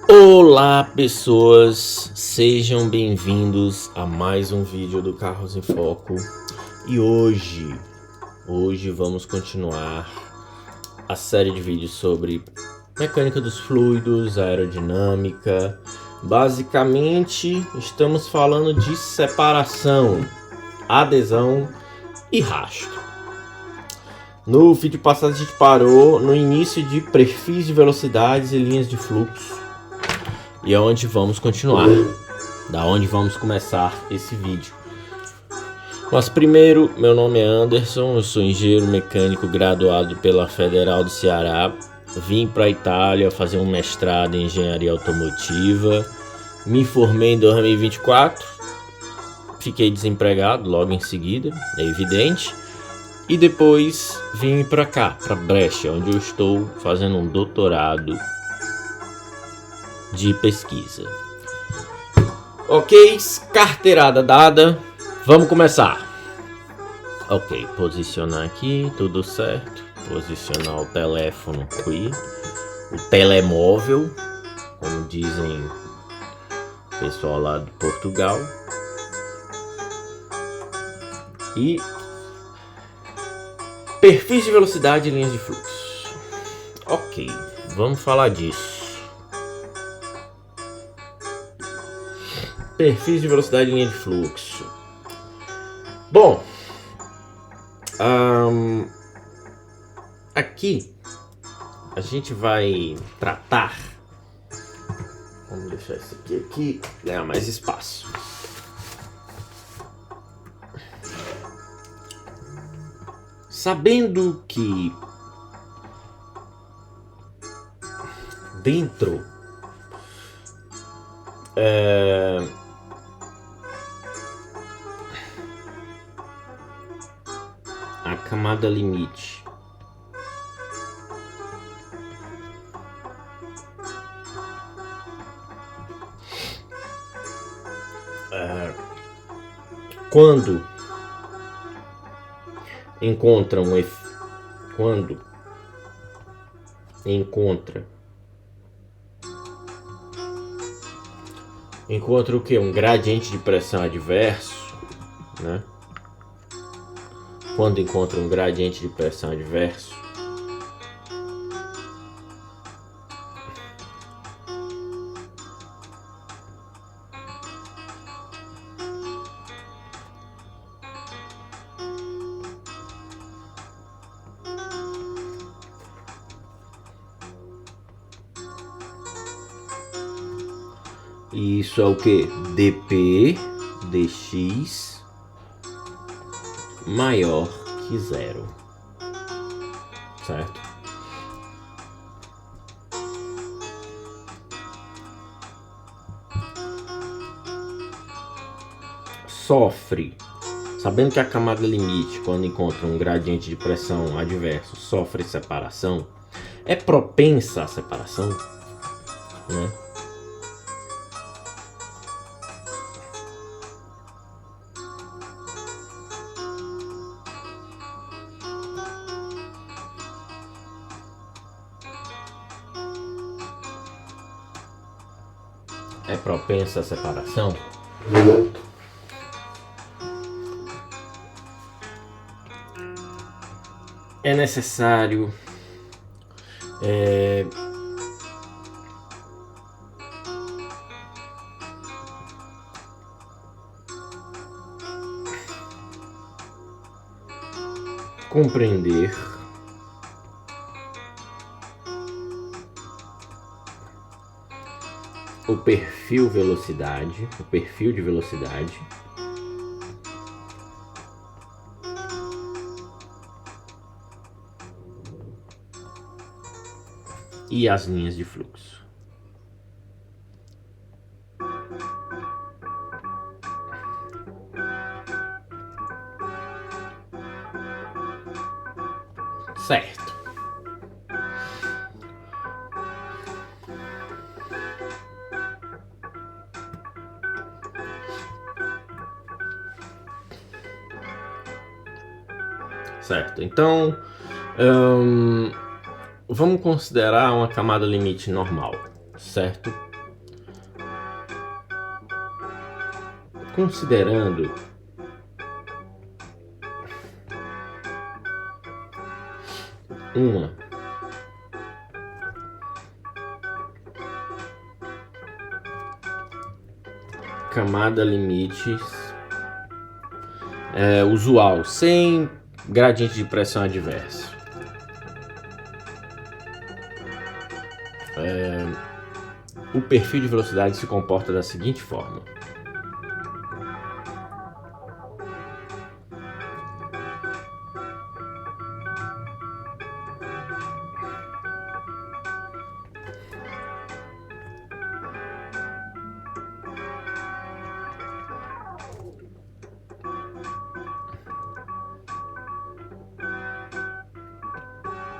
Olá pessoas, sejam bem-vindos a mais um vídeo do Carros em Foco. E hoje vamos continuar a série de vídeos sobre mecânica dos fluidos, aerodinâmica. Basicamente estamos falando de separação, adesão e rastro. No vídeo passado a gente parou no início de perfis de velocidades e linhas de fluxo. E é onde vamos continuar, da onde vamos começar esse vídeo. Mas primeiro, meu nome é Anderson, eu sou engenheiro mecânico graduado pela Federal do Ceará. Vim para a Itália fazer um mestrado em engenharia automotiva. Me formei em 2024. Fiquei desempregado logo em seguida, é evidente. E depois vim para cá, para Brecha, onde eu estou fazendo um doutorado de pesquisa. Ok, carteirada dada, vamos começar. Ok, posicionar aqui, tudo certo. Posicionar o teléfono aqui, o telemóvel, como dizem o pessoal lá de Portugal. E perfis de velocidade e linhas de fluxo. Ok, vamos falar disso. Perfis de velocidade e linha de fluxo. Bom, aqui a gente vai tratar. Vamos deixar isso aqui, ganhar mais espaço. Sabendo que dentro a camada limite quando encontra o que? Um gradiente de pressão adverso, né? Quando encontra um gradiente de pressão adverso, isso é o que? dP dx maior que zero, certo? Sofre, sabendo que a camada limite, quando encontra um gradiente de pressão adverso, sofre separação, é propensa à separação, né? É propensa à separação? É necessário compreender o perfil de velocidade e as linhas de fluxo. Certo. Certo, então vamos considerar uma camada limite normal, certo? considerando uma camada limite usual, sem gradiente de pressão adverso. O perfil de velocidade se comporta da seguinte forma.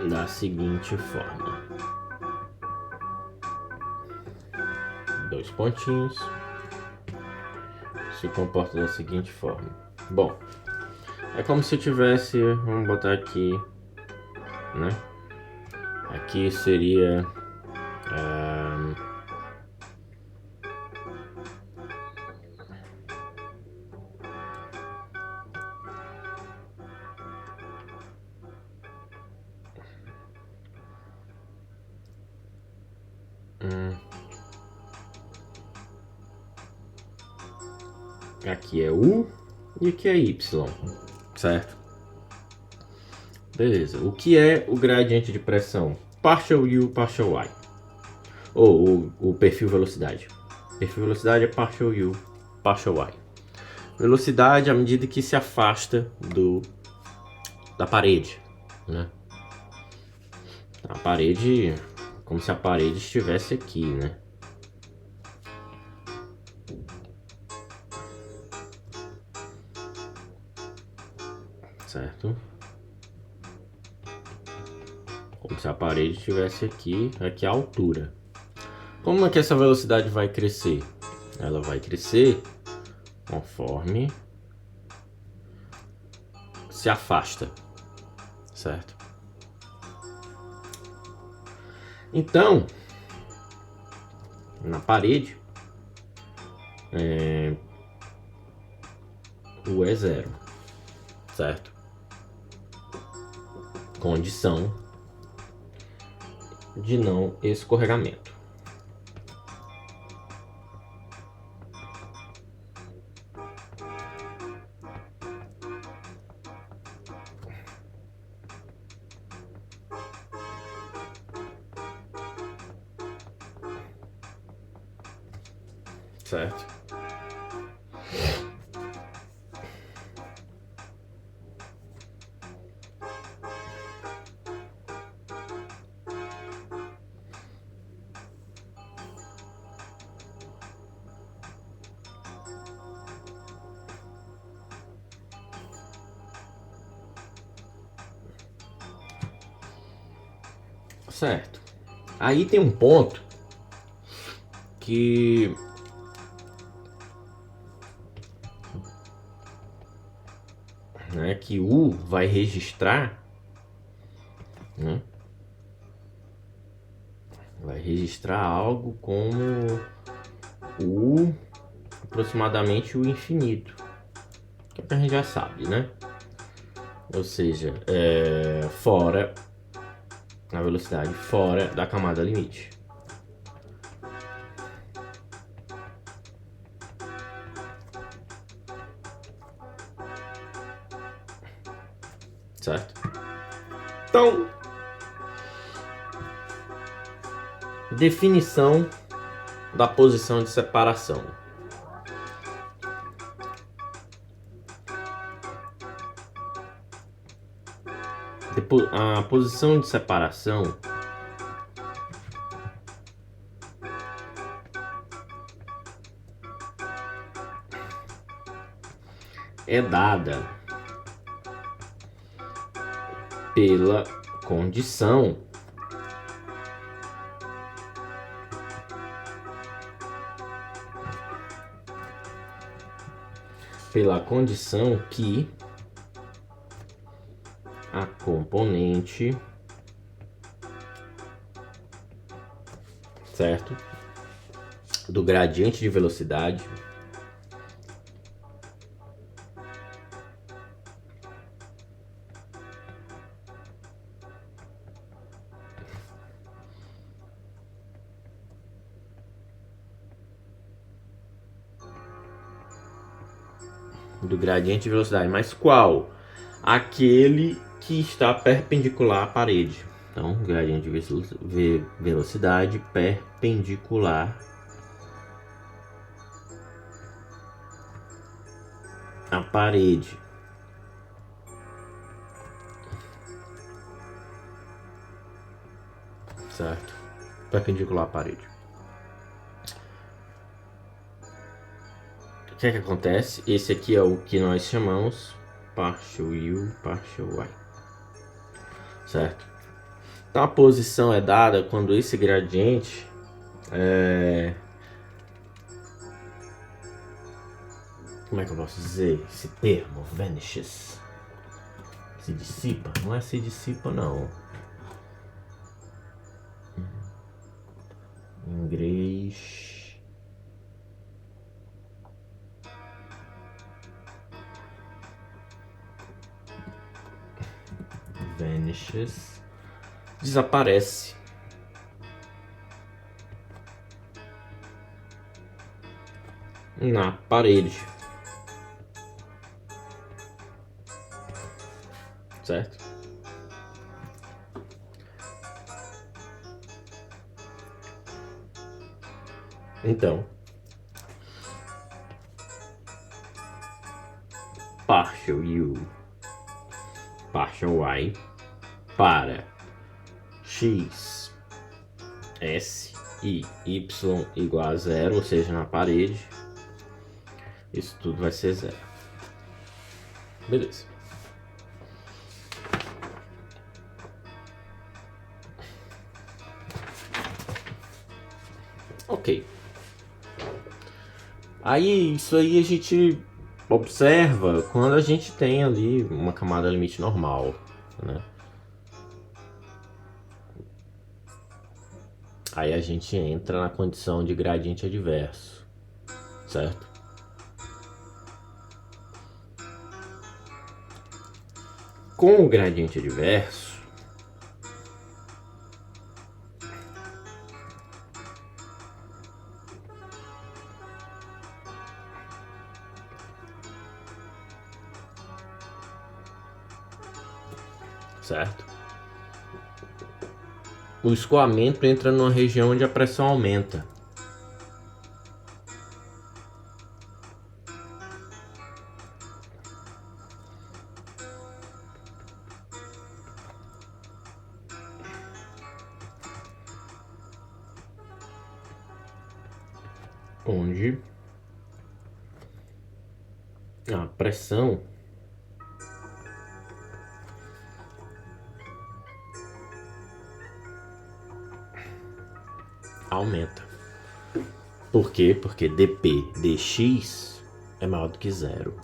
Da seguinte forma. Dois pontinhos. Se comporta da seguinte forma. Bom, é como se eu tivesse, vamos botar aqui, né? Aqui seria aqui é U e aqui é Y, certo? Beleza. O que é o gradiente de pressão? Partial U, partial Y. Ou o perfil velocidade. Perfil velocidade é partial U, partial Y. Velocidade à medida que se afasta da parede, né? A parede, como se a parede estivesse aqui, né? Certo? Como se a parede estivesse aqui, aqui a altura. Como é que essa velocidade vai crescer? Ela vai crescer conforme se afasta, certo? Então, na parede, o é zero, certo? Condição de não escorregamento. Certo? Certo. Aí tem um ponto que que U vai registrar, né? Vai registrar algo como U aproximadamente o infinito, que a gente já sabe, né? Ou seja, fora a velocidade fora da camada limite. Certo? Então, definição da posição de separação. A posição de separação é dada pela condição que a componente, certo, do gradiente de velocidade do gradiente de velocidade. Mas qual? Aquele que está perpendicular à parede. Então, gradiente de velocidade perpendicular à parede. Certo? Perpendicular à parede. O que é que acontece? Esse aqui é o que nós chamamos partial U, partial Y. Certo? Então a posição é dada quando esse gradiente como é que eu posso dizer? Esse termo, vanishes. Se dissipa? Não é se dissipa, não. Em inglês. Vanishes. Desaparece. Na parede. Certo? Então, partial U, partial Y para x, s e y igual a zero, ou seja, na parede, isso tudo vai ser zero. Beleza. Ok. Aí, isso aí a gente observa quando a gente tem ali uma camada limite normal, né? Aí a gente entra na condição de gradiente adverso, certo? Com o gradiente adverso, certo? O escoamento entra numa região onde a pressão aumenta. Onde a pressão aumenta. Por quê? Porque dp dx é maior do que zero.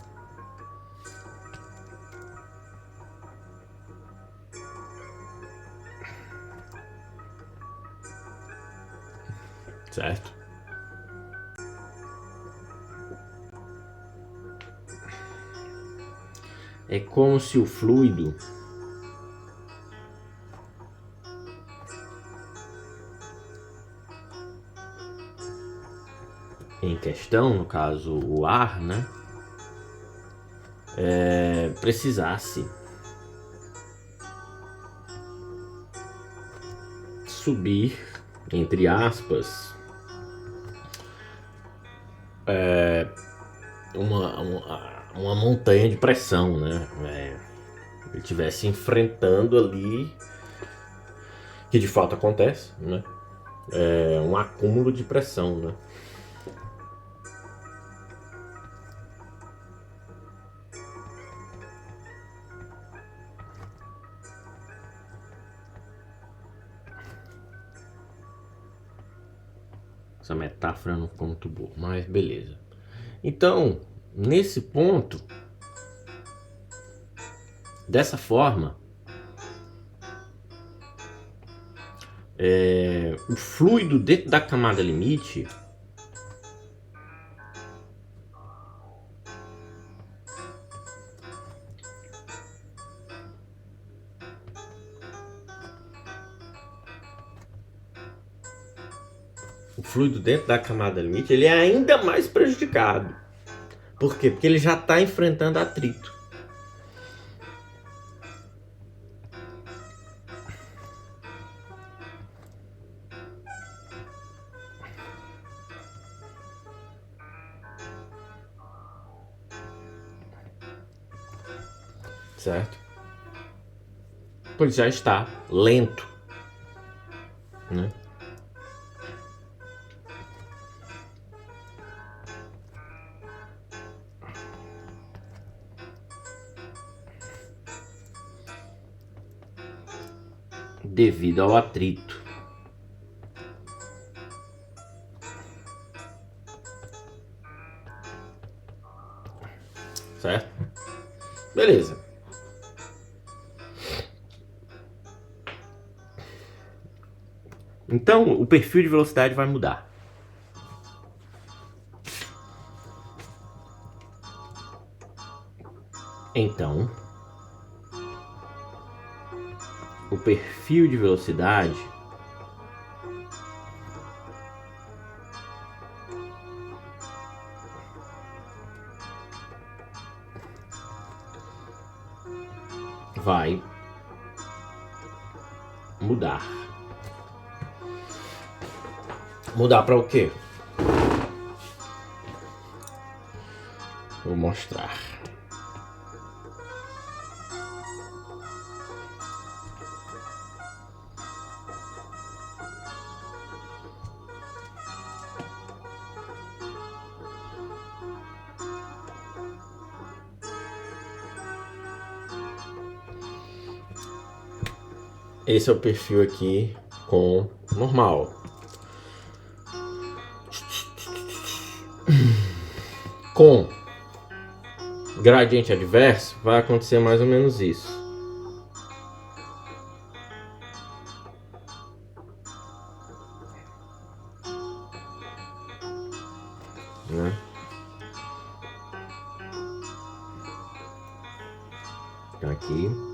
Certo? É como se o fluido em questão, no caso o ar, né, precisasse subir, entre aspas, uma montanha de pressão, né? Ele estivesse enfrentando ali, que de fato acontece, né? Um acúmulo de pressão, né? Essa metáfora não ficou muito boa, mas beleza. Então, nesse ponto, dessa forma, o fluido dentro da camada limite ele é ainda mais prejudicado. Por quê? Porque ele já está enfrentando atrito. Certo? Pois já está lento, né? Devido ao atrito. Certo? Beleza. Então, o perfil de velocidade vai mudar. Então, o perfil de velocidade vai mudar. Mudar para o quê? Vou mostrar. Esse é o perfil aqui com normal. Com gradiente adverso vai acontecer mais ou menos isso. Né? Aqui.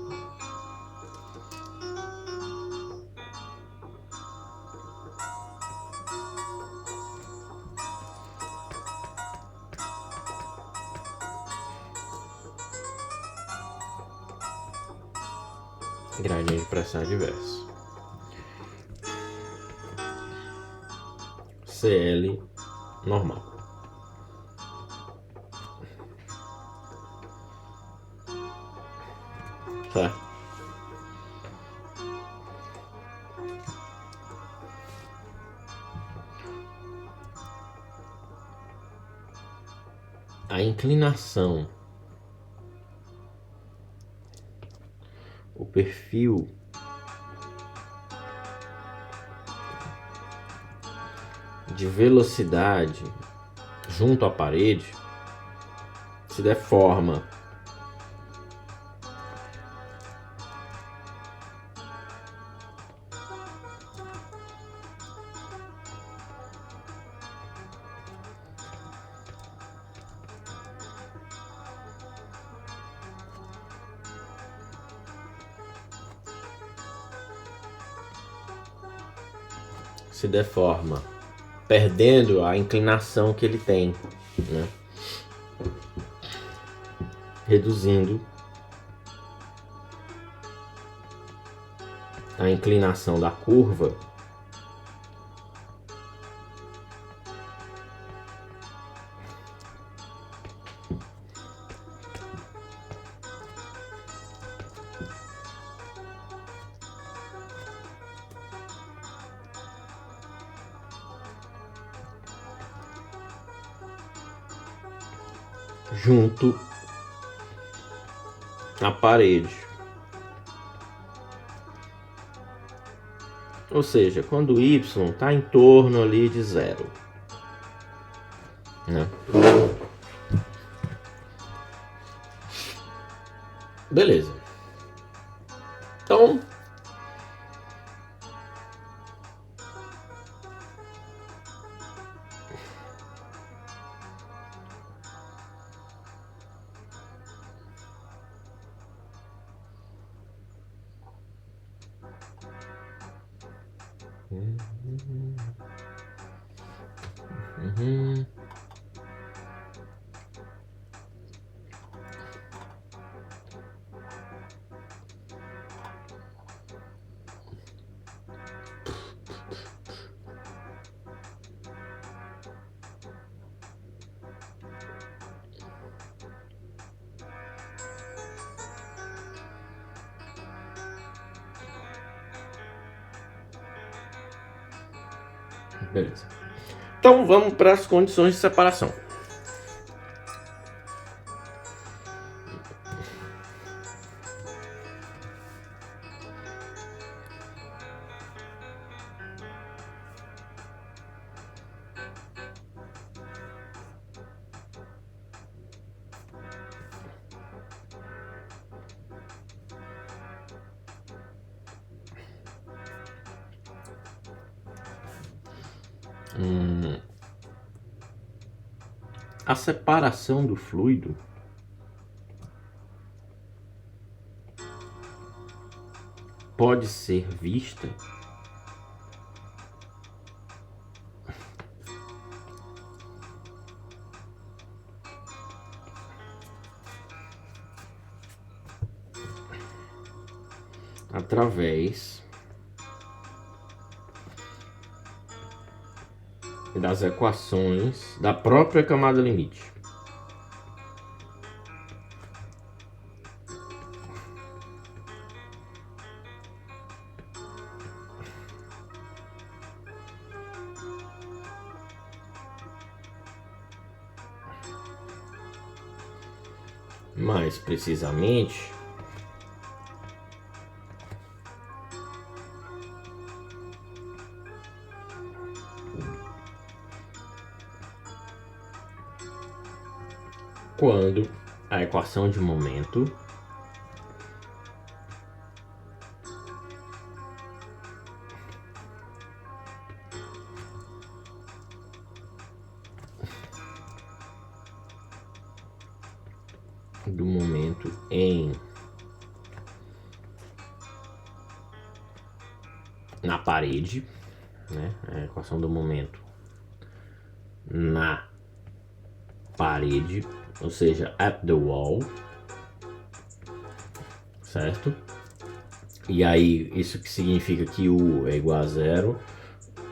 Gradiente de pressão adverso. CL normal. Certo? A inclinação, o perfil de velocidade junto à parede se deforma. Se deforma, perdendo a inclinação que ele tem, né? Reduzindo a inclinação da curva junto à parede. Ou seja, quando o y está em torno ali de zero, né? Beleza. Então, Beleza. Então vamos para as condições de separação. A separação do fluido pode ser vista através das equações da própria camada limite. Mais precisamente, quando a equação de momento do momento na parede, né? A equação do momento na parede, ou seja, at the wall, certo? E aí, isso que significa que U é igual a zero,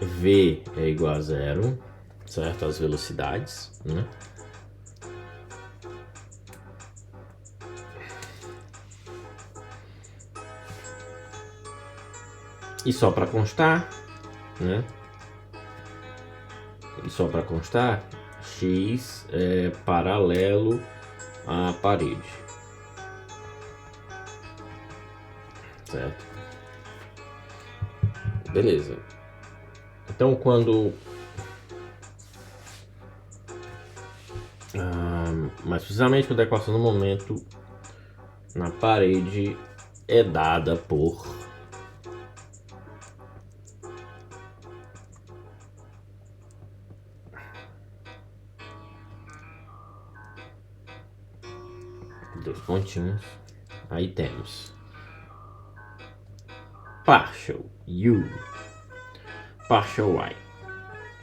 V é igual a zero, certo? As velocidades, né? E só para constar, né? E só para constar, X é paralelo à parede, certo? Beleza. Então, quando mais precisamente quando a equação do momento na parede é dada por dois pontinhos, aí temos partial u, partial y,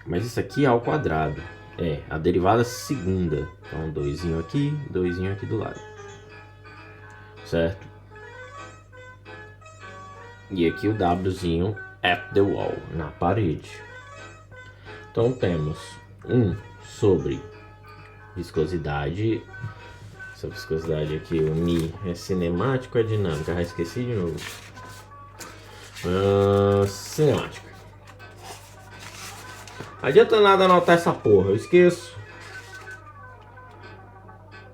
mas isso aqui é ao quadrado, é a derivada segunda, então doisinho aqui do lado, certo? E aqui o wzinho at the wall, na parede. Então temos 1 sobre viscosidade. Essa viscosidade aqui, o Mi é cinemático ou é dinâmica? Já esqueci de novo. Cinemática. Não adianta nada anotar essa porra, eu esqueço.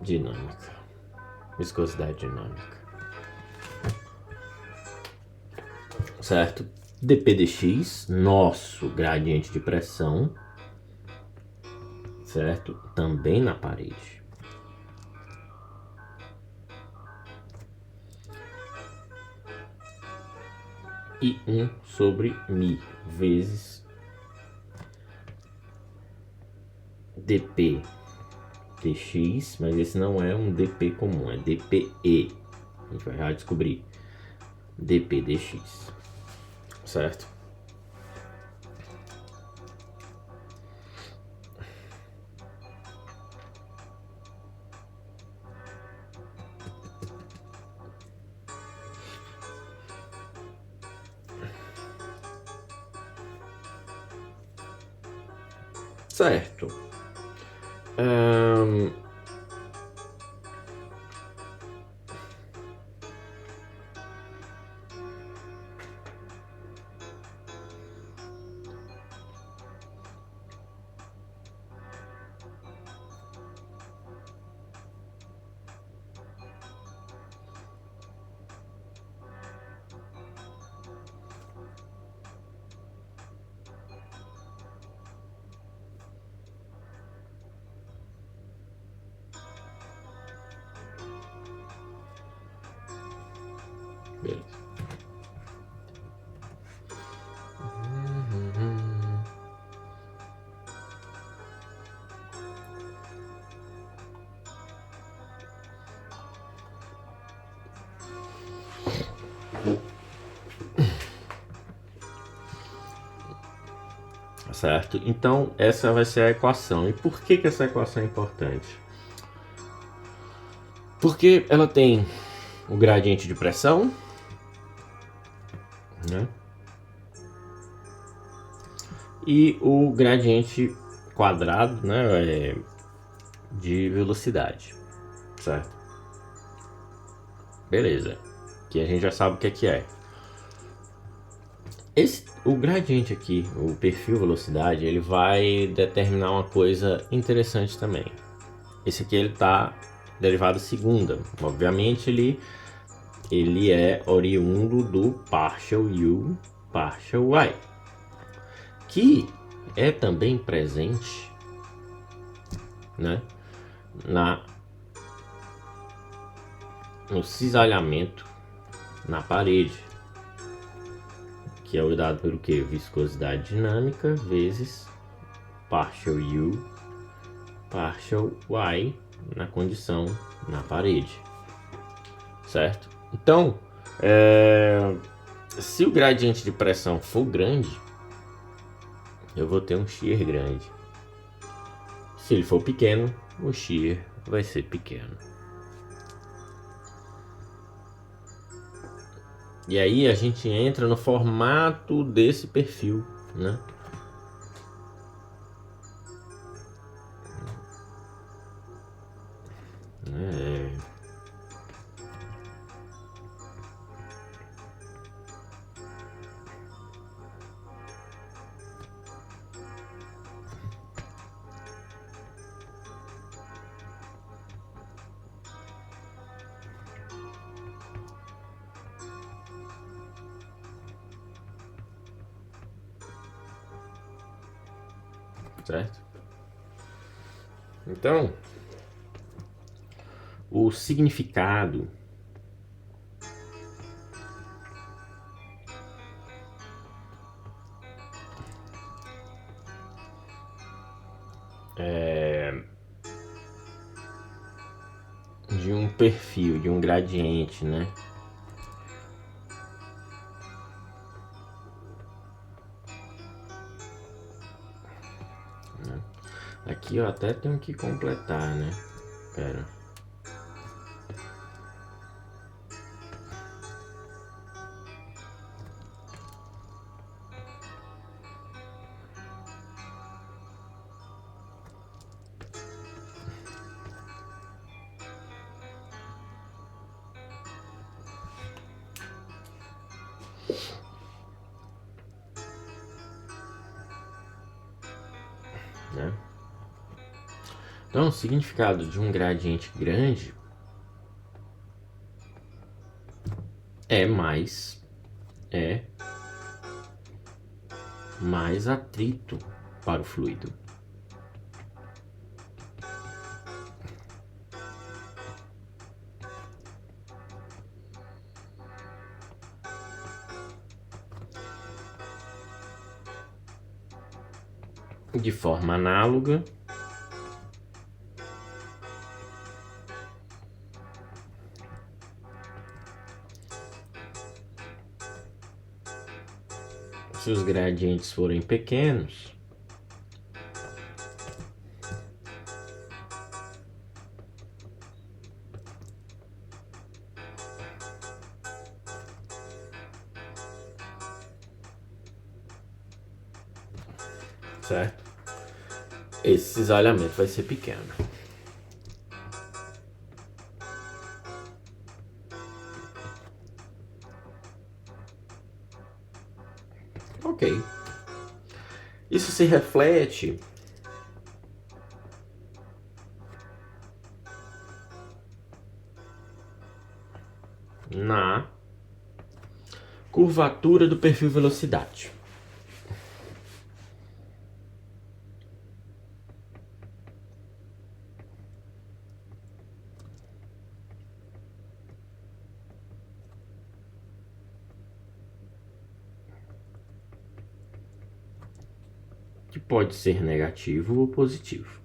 Dinâmica. Viscosidade dinâmica. Certo? dp dx, nosso gradiente de pressão, certo? Também na parede. E 1 sobre Mi vezes dp dx, mas esse não é um dp comum, é dpe. A gente vai já descobrir. dp dx, certo? Certo. Beleza. Certo? Então, essa vai ser a equação. E por que essa equação é importante? Porque ela tem o gradiente de pressão, né? E o gradiente quadrado, né, de velocidade, certo? Beleza. Que a gente já sabe o que é. O gradiente aqui, o perfil velocidade, ele vai determinar uma coisa interessante também. Esse aqui ele tá derivado segunda. Obviamente ele é oriundo do partial u, partial y, que é também presente, né, no cisalhamento na parede, que é dado pelo que? Viscosidade dinâmica vezes partial u, partial y na condição na parede, certo? Então, se o gradiente de pressão for grande, eu vou ter um shear grande. Se ele for pequeno, o shear vai ser pequeno. E aí a gente entra no formato desse perfil, né? Certo? Então, o significado de um perfil, de um gradiente, né? Aqui eu até tenho que completar, né? Pera. Né? Então, o significado de um gradiente grande é mais atrito para o fluido. De forma análoga, se os gradientes forem pequenos, certo? Esse cisalhamento vai ser pequeno. Ok. Isso se reflete na curvatura do perfil velocidade. pode ser negativo ou positivo.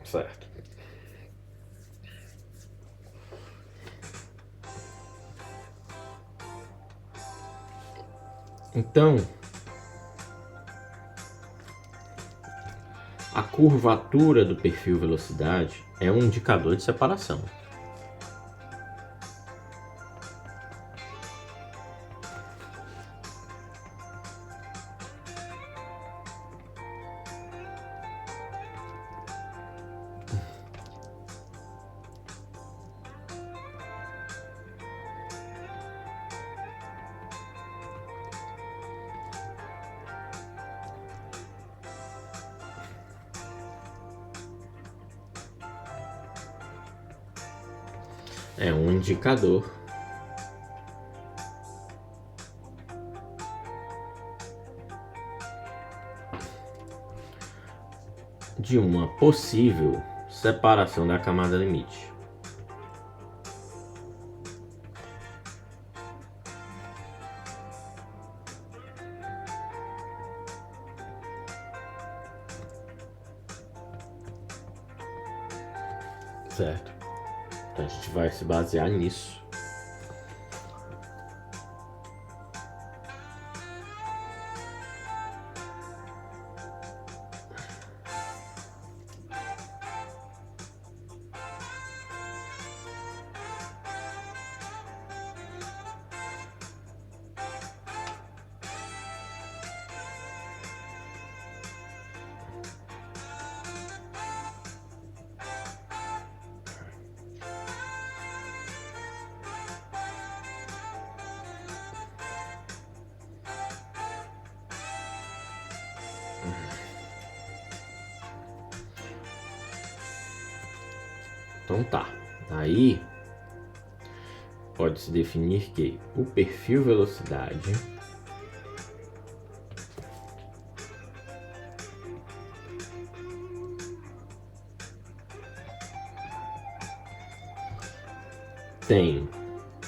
Certo. Então, a curvatura do perfil velocidade é um indicador de separação. É um indicador de uma possível separação da camada limite. Certo? Então a gente vai se basear nisso. Então tá, aí pode-se definir que o perfil velocidade tem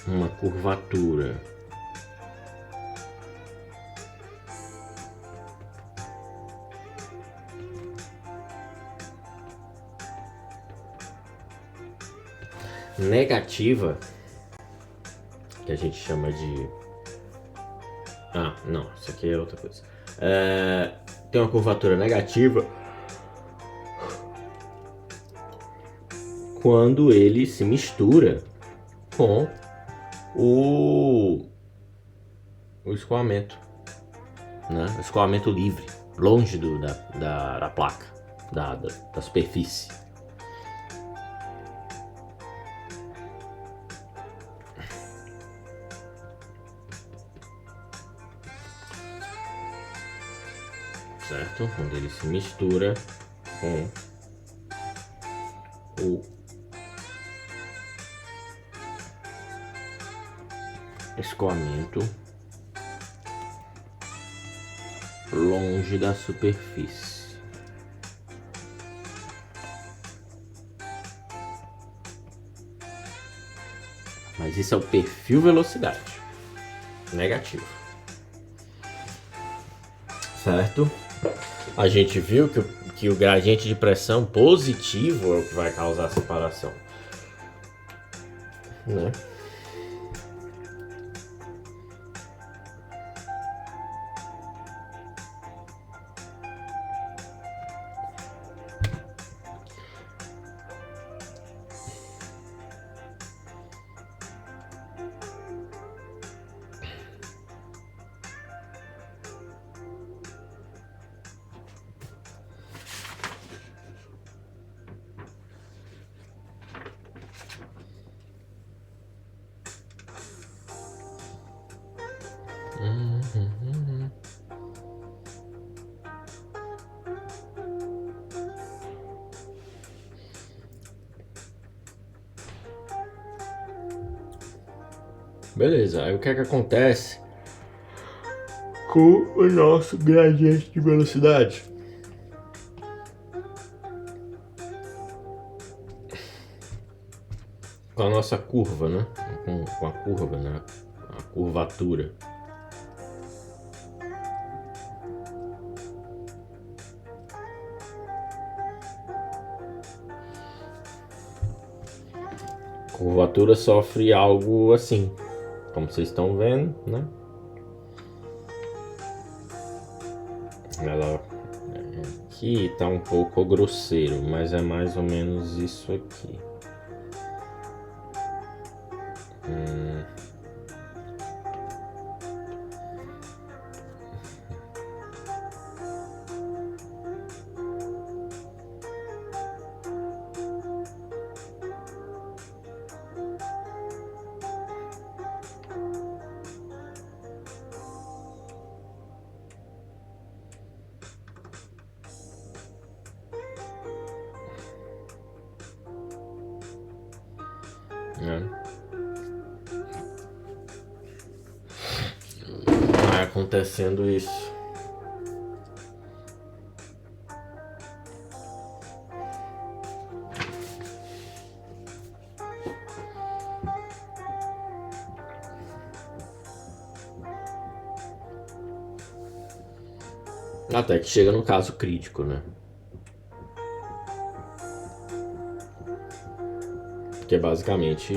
uma curvatura negativa, que a gente chama de... Ah, não, isso aqui é outra coisa. Tem uma curvatura negativa quando ele se mistura com o escoamento, né? O escoamento livre, longe da placa, da superfície. Certo? Quando ele se mistura com o escoamento longe da superfície. Mas isso é o perfil velocidade negativo. certo? A gente viu que o gradiente de pressão positivo é o que vai causar a separação, né? Beleza, aí o que é que acontece com o nosso gradiente de velocidade? Com a nossa curva, né? Com a curva, né? A curvatura. A curvatura sofre algo assim, como vocês estão vendo, né? Ela aqui tá um pouco grosseiro, mas é mais ou menos isso aqui. Né? Vai acontecendo isso. Até que chega no caso crítico, né? Que é basicamente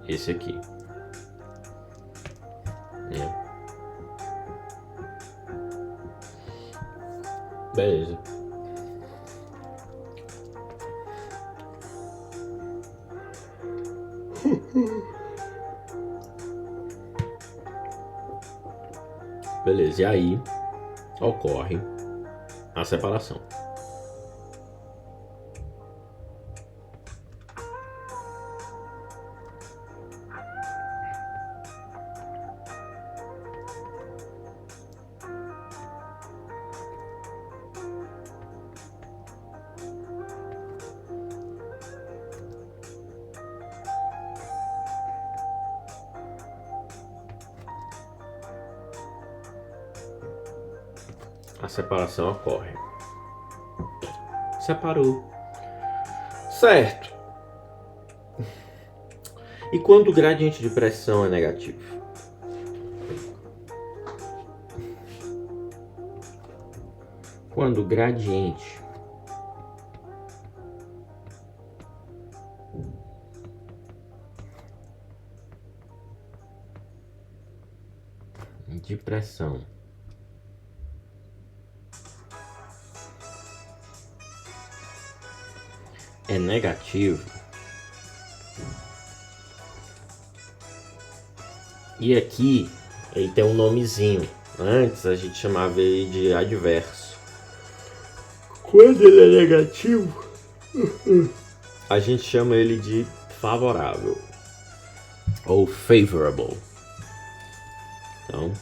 esse aqui. Né? Beleza. Beleza, e aí ocorre a separação. A separação ocorre. Separou. Certo. E quando o gradiente de pressão é negativo? Quando o gradiente de pressão é negativo, e aqui ele tem um nomezinho. Antes a gente chamava ele de adverso. Quando ele é negativo, a gente chama ele de favorável ou favorable. Então,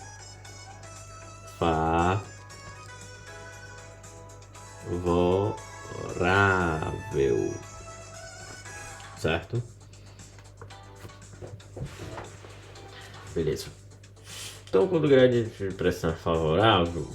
favorável, certo? Beleza. Então, quando o gradiente de pressão é favorável,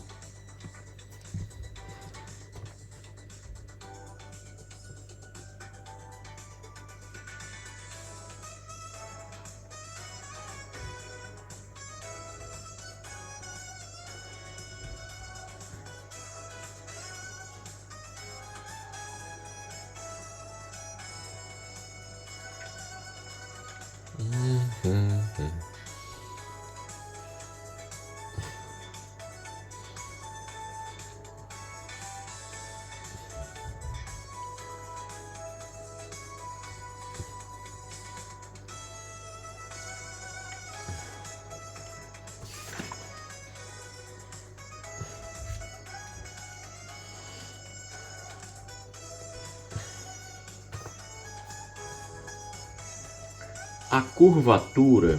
A curvatura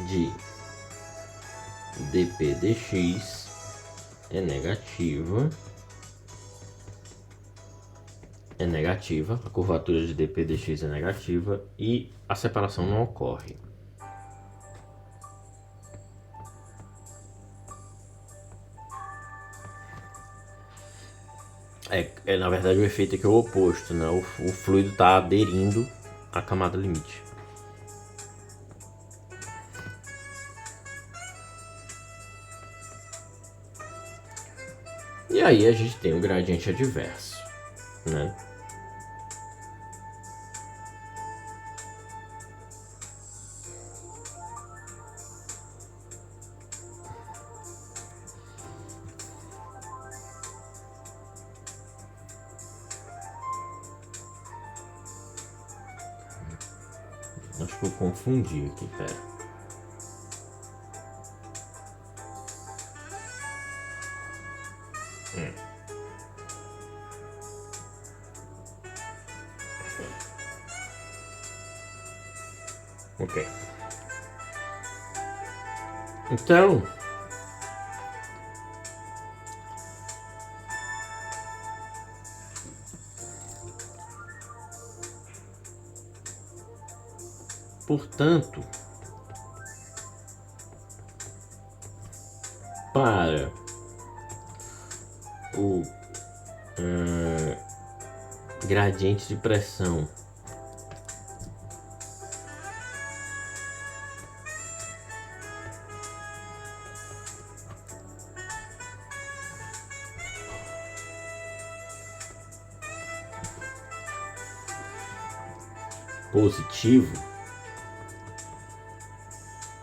de dp dx é negativa. A curvatura de dp dx é negativa e a separação não ocorre. Na verdade o efeito aqui é o oposto, né? O fluido está aderindo à camada limite. E aí a gente tem o gradiente adverso, né? Acho que eu confundi aqui, pera. Ok. Então, portanto, para o gradiente de pressão positivo,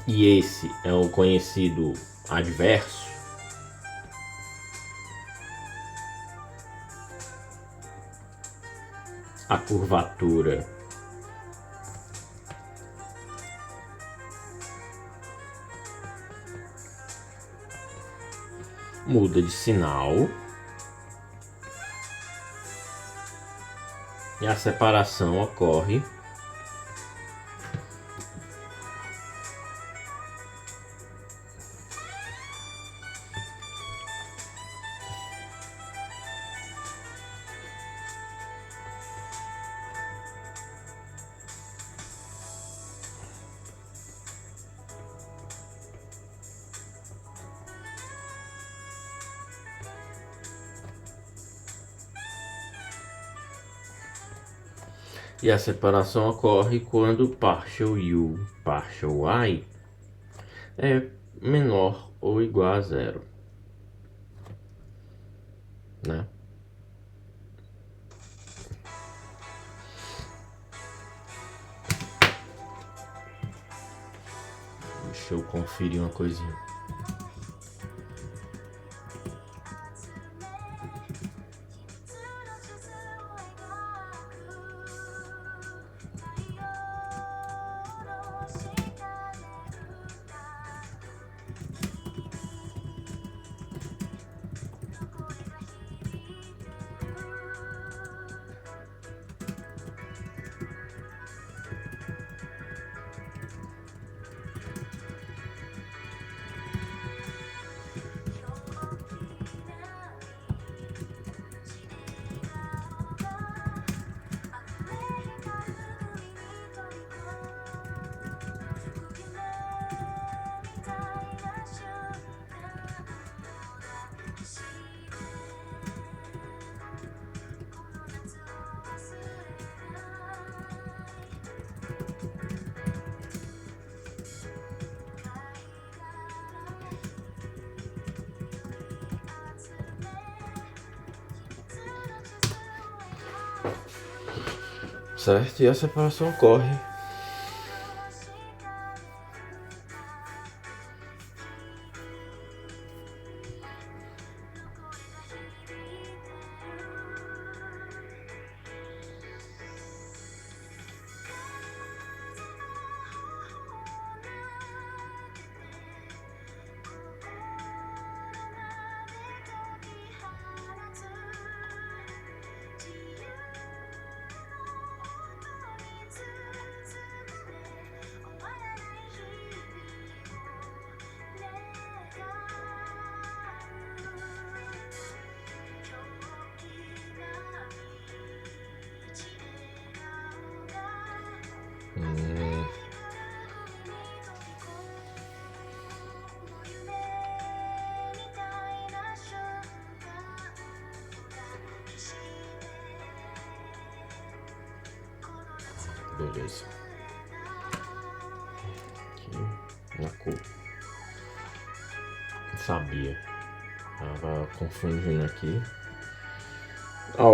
e esse é o conhecido adverso, a curvatura muda de sinal e a separação ocorre quando partial u, partial i é menor ou igual a zero, né? Deixa eu conferir uma coisinha. Certo? E a separação ocorre Hum. Beleza. Aqui na cor. Não sabia. Tava confundindo aqui.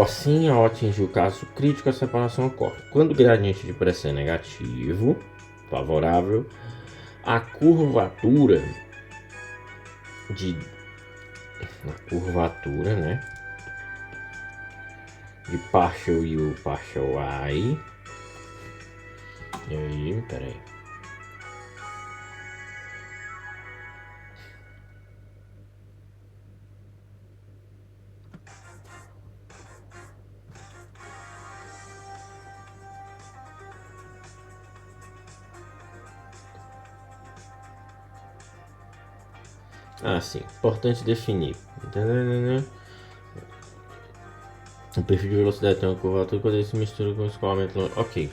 Assim, ao atingir o caso crítico, a separação ocorre. Quando o gradiente de pressão é negativo, favorável, a curvatura né? De partial U, partial I. E aí, peraí. Sim, importante definir. O perfil de velocidade tem uma curvatura quando ele se mistura com o escoamento. Ok.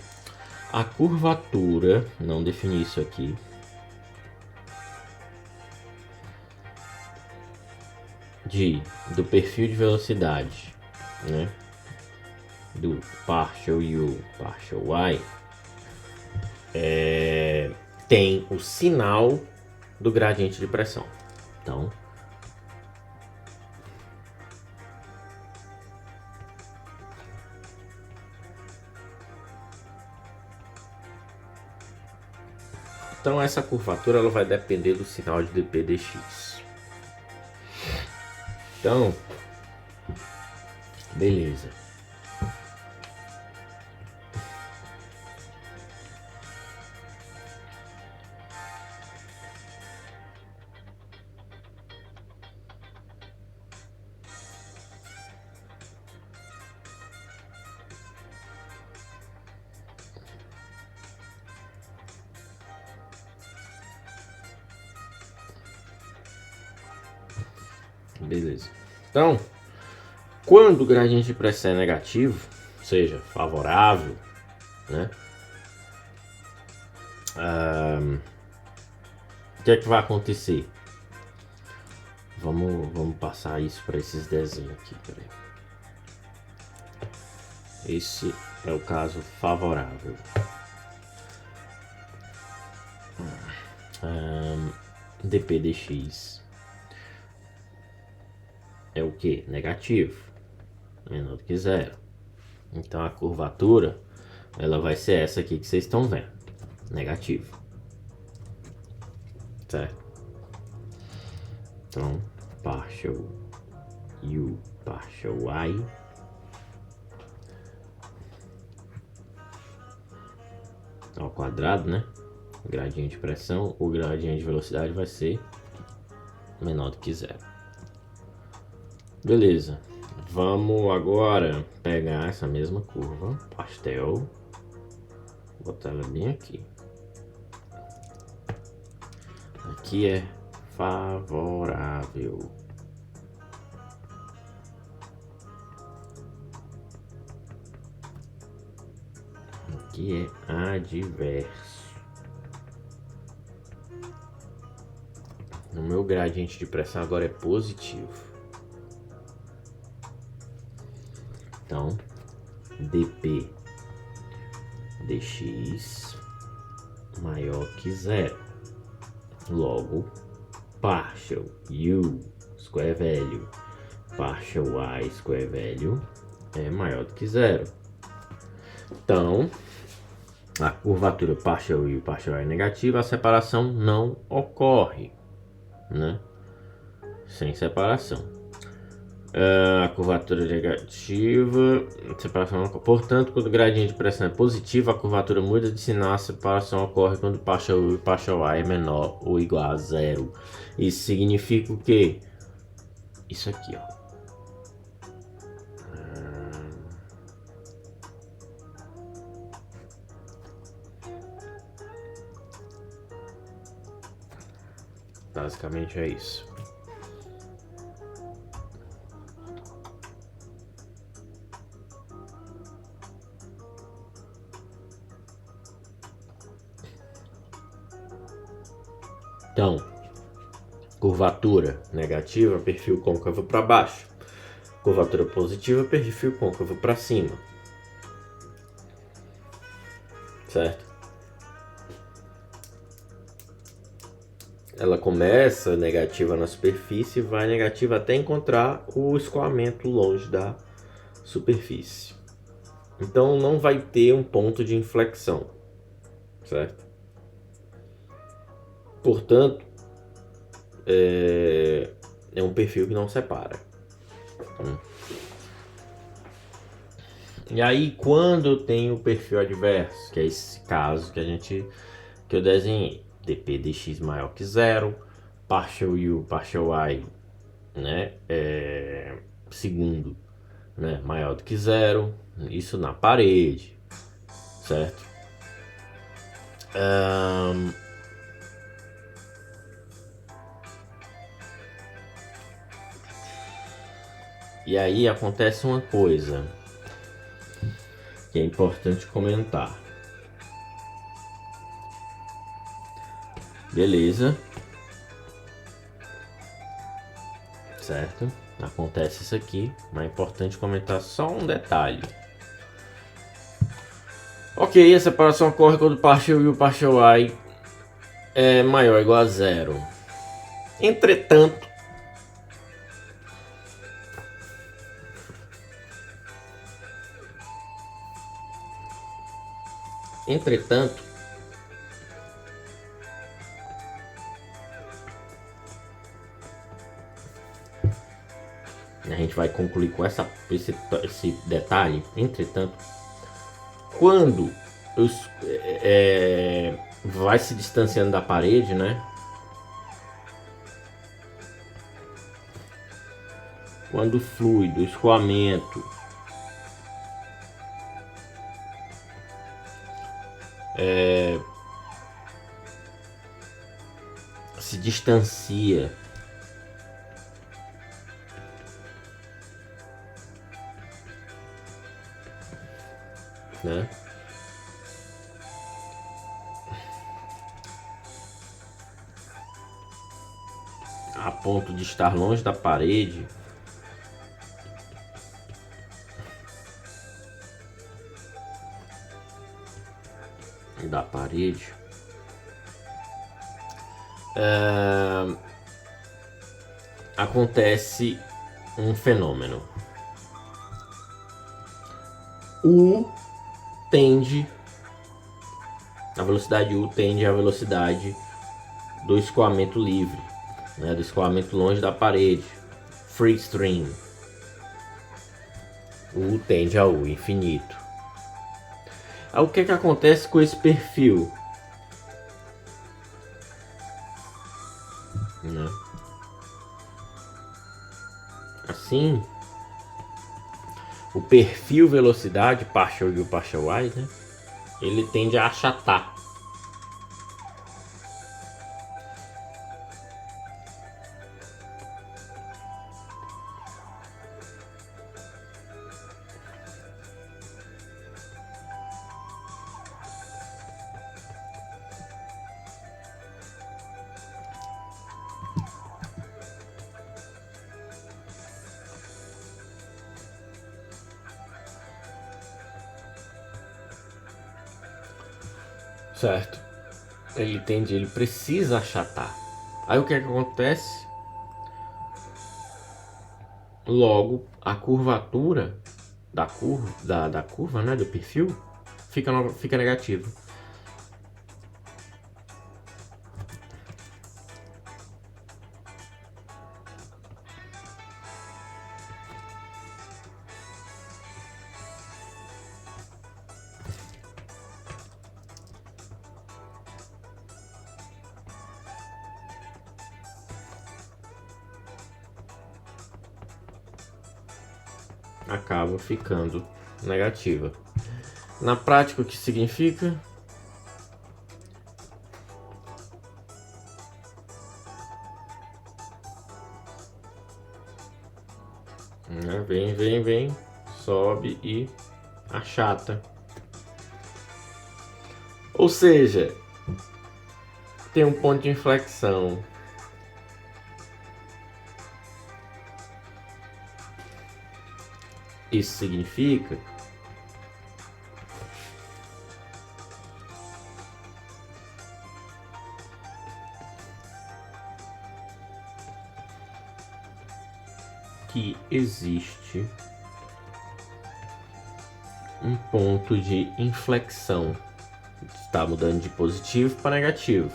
A curvatura, não defini isso aqui. Do perfil de velocidade, né? Do partial U, partial Y, tem o sinal do gradiente de pressão. Então essa curvatura ela vai depender do sinal de dp dx. Então, beleza. Beleza. Então, quando o gradiente de pressão é negativo, ou seja, favorável, né? O que é que vai acontecer? Vamos passar isso para esses desenhos aqui, peraí. Esse é o caso favorável. dp dx é o que? Negativo, menor do que zero. Então a curvatura ela vai ser essa aqui que vocês estão vendo, negativo, certo? Então partial U, partial Y ao quadrado, né? O gradiente de pressão, o gradiente de velocidade vai ser menor do que zero. Beleza. Vamos agora pegar essa mesma curva, pastel, botar ela bem aqui. Aqui é favorável. Aqui é adverso. O meu gradiente de pressão agora é positivo. Então, dp dx maior que zero. Logo, partial u square value partial y square value é maior do que zero. Então, a curvatura partial u partial y é negativa, a separação não ocorre, né? Sem separação. A curvatura negativa, separação não ocorre. Portanto, quando o gradiente de pressão é positivo, a curvatura muda de sinal, a separação ocorre quando partial u e partial y é menor ou igual a zero. Isso significa o quê? Isso aqui, ó. Basicamente é isso. Então, curvatura negativa, perfil côncavo para baixo. Curvatura positiva, perfil côncavo para cima. Certo? Ela começa negativa na superfície e vai negativa até encontrar o escoamento longe da superfície. Então não vai ter um ponto de inflexão, certo? Portanto, é um perfil que não separa. E aí, quando eu tenho o perfil adverso, que é esse caso que eu desenhei, dp dx maior que zero, partial u, partial y, né, segundo, né, maior do que zero, isso na parede, certo? E aí acontece uma coisa que é importante comentar. Beleza. Certo? Acontece isso aqui, mas é importante comentar só um detalhe. Ok, a separação ocorre quando o partial u e o partial y é maior ou igual a zero. Entretanto, a gente vai concluir com esse detalhe. Entretanto, quando vai se distanciando da parede, né? Quando o fluido, o escoamento se distancia né? A ponto de estar longe da parede, acontece um fenômeno. A velocidade U tende à velocidade do escoamento livre, né, do escoamento longe da parede, free stream. U tende a U, infinito. Aí, o que acontece com esse perfil? Né? Assim, o perfil velocidade, partial U, partial y, né, ele tende a achatar. Certo? Ele precisa achatar. Aí o que acontece? Logo, a curvatura da curva, né, do perfil fica negativa. Acaba ficando negativa. Na prática, o que significa? Vem, sobe e achata. Ou seja, tem um ponto de inflexão. Isso significa que existe um ponto de inflexão. Está mudando de positivo para negativo.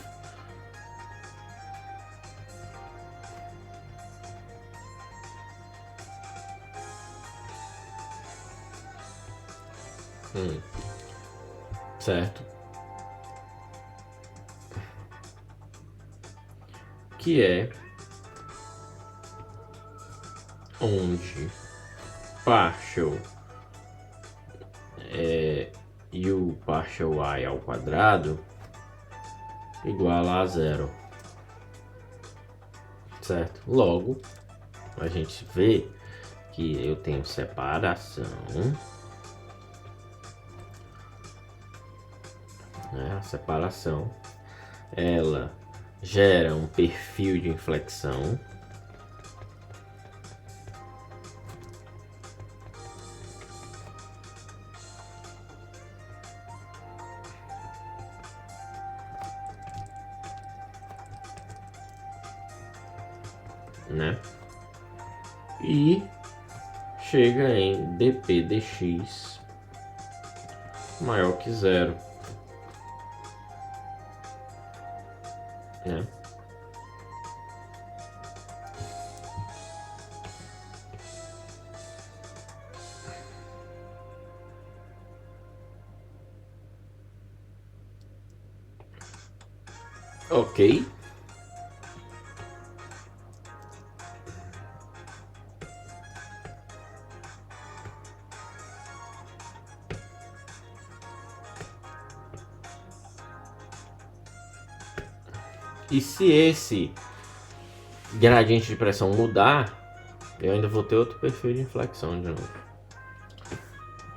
Certo? Que é onde partial u partial y ao quadrado igual a zero, certo? Logo, a gente vê que eu tenho separação, né? A separação, ela gera um perfil de inflexão, né? E chega em dp dx maior que zero, né? Ok. E se esse gradiente de pressão mudar, eu ainda vou ter outro perfil de inflexão de novo,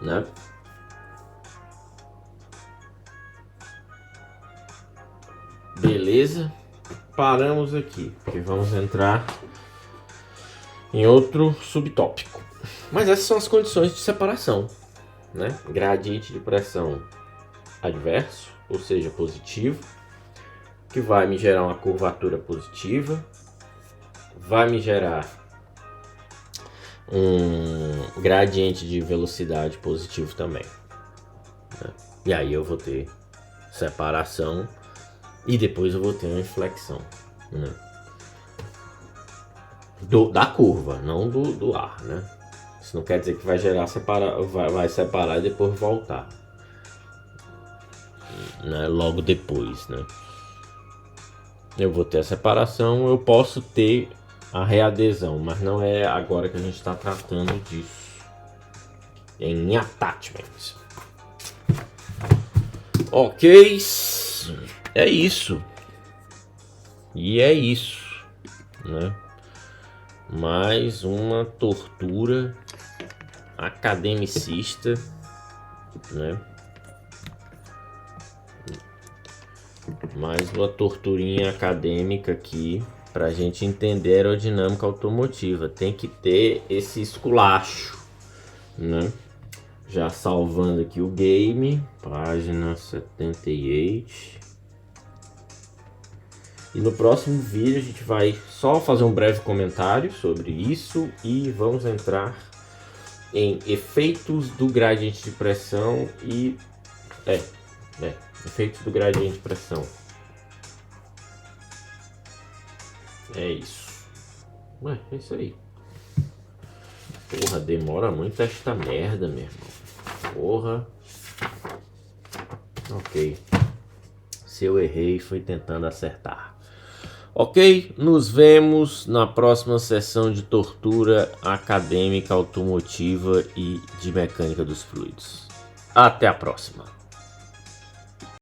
né? Beleza? Paramos aqui, porque vamos entrar em outro subtópico. Mas essas são as condições de separação, né? Gradiente de pressão adverso, ou seja, positivo, que vai me gerar uma curvatura positiva, vai me gerar um gradiente de velocidade positivo também, né? E aí eu vou ter separação e depois eu vou ter uma inflexão, né? Da curva, não do ar, né? Isso não quer dizer que vai gerar vai separar e depois voltar, né? Logo depois, né? Eu vou ter a separação, eu posso ter a readesão, mas não é agora que a gente está tratando disso. Em attachment. Ok, é isso. E é isso, né? Mais uma tortura academicista, né? Mais uma torturinha acadêmica aqui pra gente entender a aerodinâmica automotiva. Tem que ter esse esculacho, né? Já salvando aqui o game, página 78. E no próximo vídeo a gente vai só fazer um breve comentário sobre isso e vamos entrar em efeitos do gradiente de pressão e efeitos do gradiente de pressão. É isso. Ué, é isso aí. Porra, demora muito esta merda, meu irmão. Porra. Ok. Se eu errei, foi tentando acertar. Ok, nos vemos na próxima sessão de tortura acadêmica automotiva e de mecânica dos fluidos. Até a próxima.